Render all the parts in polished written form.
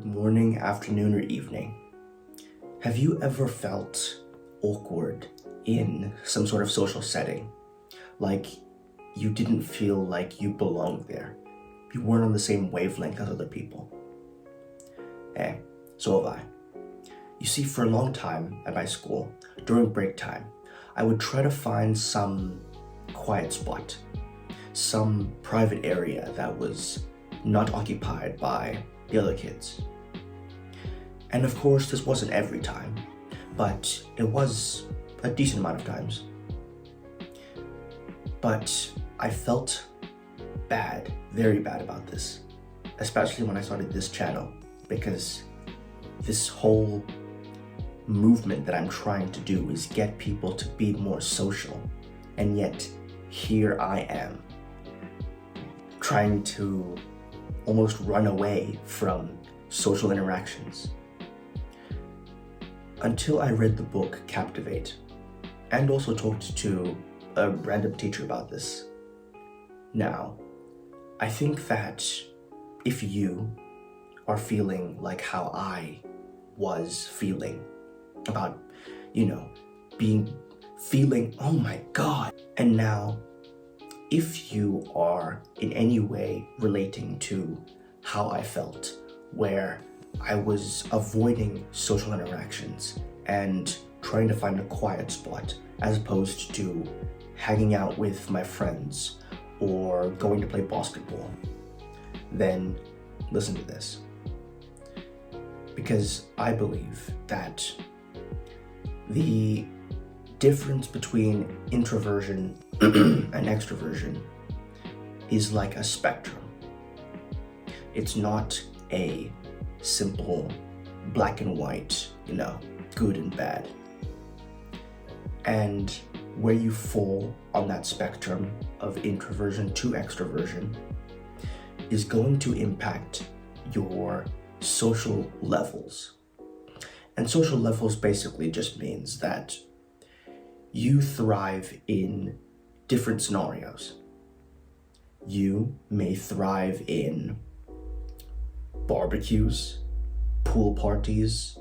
Good morning, afternoon, or evening. Have you ever felt awkward in some sort of social setting? Like you didn't feel like you belonged there. You weren't on the same wavelength as other people. Hey, so have I. You see, for a long time at my school, during break time, I would try to find some quiet spot, some private area that was not occupied by the other kids. And of course, this wasn't every time, but it was a decent amount of times. But I felt bad, very bad about this, especially when I started this channel, because this whole movement that I'm trying to do is get people to be more social. And yet, here I am, trying to almost run away from social interactions. Until I read the book Captivate, and also talked to a random teacher about this. Now, I think that if you are feeling like how I was feeling about, feeling, oh my God. And now, if you are in any way relating to how I felt, where I was avoiding social interactions and trying to find a quiet spot as opposed to hanging out with my friends or going to play basketball, then listen to this. Because I believe that the difference between introversion and extroversion is like a spectrum. It's not a simple black and white, good and bad. And where you fall on that spectrum of introversion to extroversion is going to impact your social levels. And social levels basically just means that you thrive in different scenarios. You may thrive in barbecues, pool parties,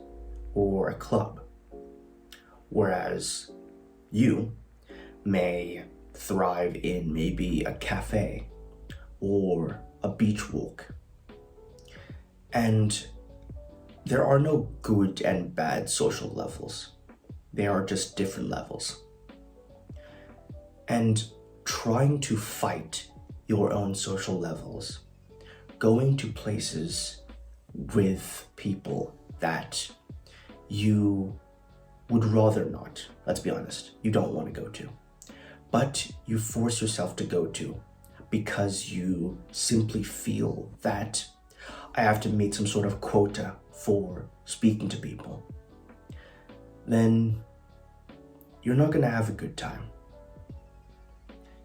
or a club. Whereas you may thrive in maybe a cafe or a beach walk. And there are no good and bad social levels. They are just different levels. And trying to fight your own social levels, going to places with people that you would rather not, let's be honest, you don't want to go to, but you force yourself to go to because you simply feel that I have to meet some sort of quota for speaking to people, then you're not going to have a good time.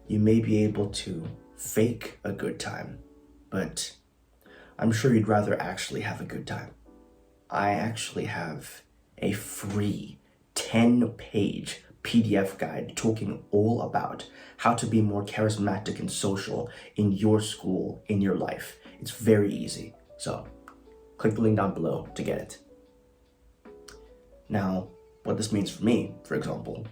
You may be able to fake a good time, but I'm sure you'd rather actually have a good time. I actually have a free 10-page PDF guide talking all about how to be more charismatic and social in your school, in your life. It's very easy. So click the link down below to get it. Now, what this means for me, for example,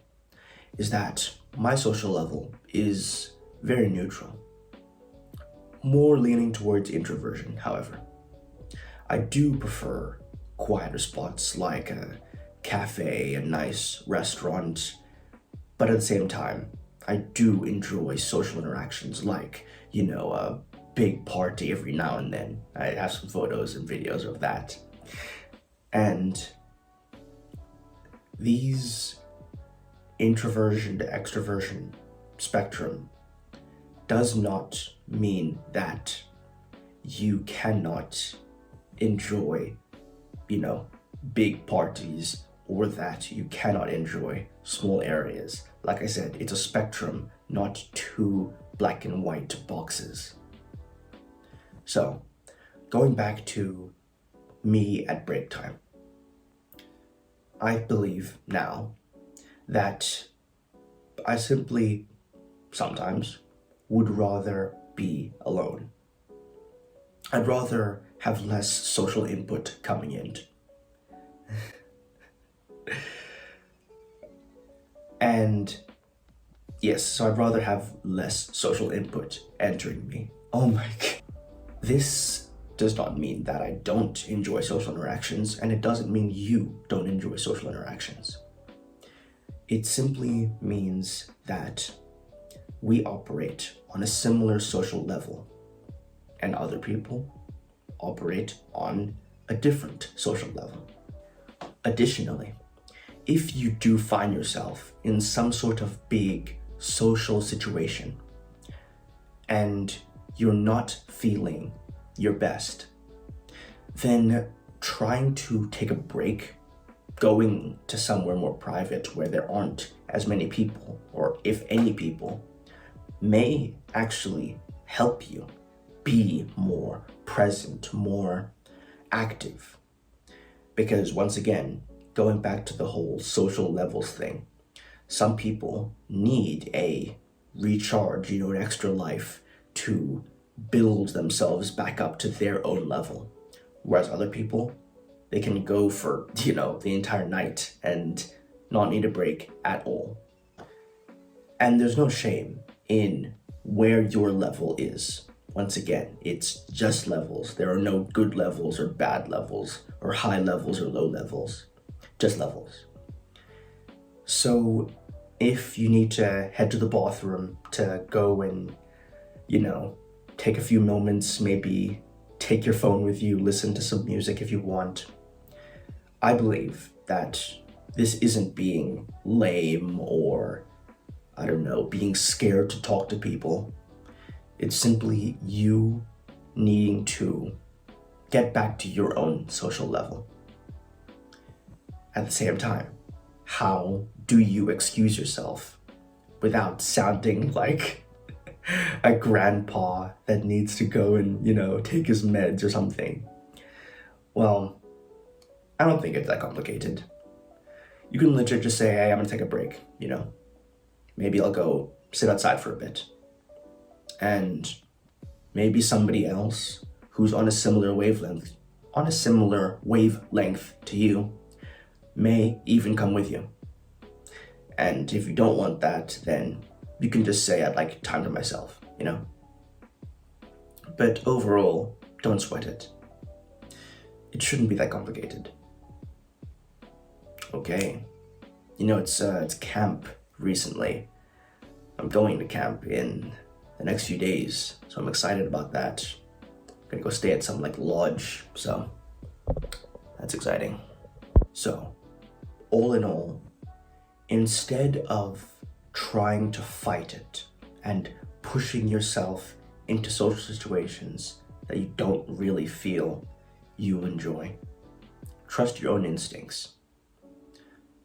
is that my social level is very neutral. More leaning towards introversion, however. I do prefer quieter spots like a cafe, a nice restaurant, but at the same time, I do enjoy social interactions like, a big party every now and then. I have some photos and videos of that. And these introversion to extroversion spectrum does not mean that you cannot enjoy, big parties, or that you cannot enjoy small areas. Like I said, it's a spectrum, not two black and white boxes. So, going back to me at break time, I believe now that I simply sometimes would rather be alone. I'd rather have less social input coming in. And yes, so I'd rather have less social input entering me. Oh my god. This does not mean that I don't enjoy social interactions, and it doesn't mean you don't enjoy social interactions. It simply means that we operate on a similar social level, and other people operate on a different social level. Additionally, if you do find yourself in some sort of big social situation and you're not feeling your best, then trying to take a break, going to somewhere more private where there aren't as many people, or if any people, may actually help you be more present, more active. Because once again, going back to the whole social levels thing, some people need a recharge, an extra life to build themselves back up to their own level. Whereas other people, they can go for, the entire night and not need a break at all. And there's no shame in where your level is. Once again, it's just levels. There are no good levels or bad levels, or high levels or low levels. Just levels. So if you need to head to the bathroom to go and, take a few moments, maybe take your phone with you, listen to some music if you want, I believe that this isn't being lame or, being scared to talk to people. It's simply you needing to get back to your own social level. At the same time, how do you excuse yourself without sounding like a grandpa that needs to go and, take his meds or something? Well, I don't think it's that complicated. You can legit just say, hey, I'm gonna take a break, Maybe I'll go sit outside for a bit. And maybe somebody else who's on a similar wavelength to you may even come with you. And if you don't want that, then you can just say, I'd like time to myself, But overall, don't sweat it. It shouldn't be that complicated. Okay. It's camp recently. I'm going to camp in the next few days, so I'm excited about that. I'm gonna go stay at some lodge, so that's exciting. So, all in all, instead of trying to fight it and pushing yourself into social situations that you don't really feel you enjoy, trust your own instincts.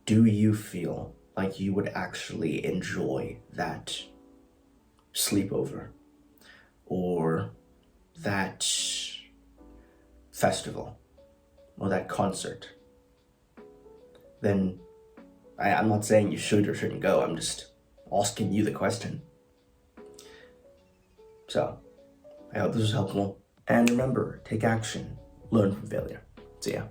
Do you feel like you would actually enjoy that sleepover or that festival or that concert? Then I'm not saying you should or shouldn't go. I'm just asking you the question. So, I hope this was helpful. And remember, take action, learn from failure. See ya.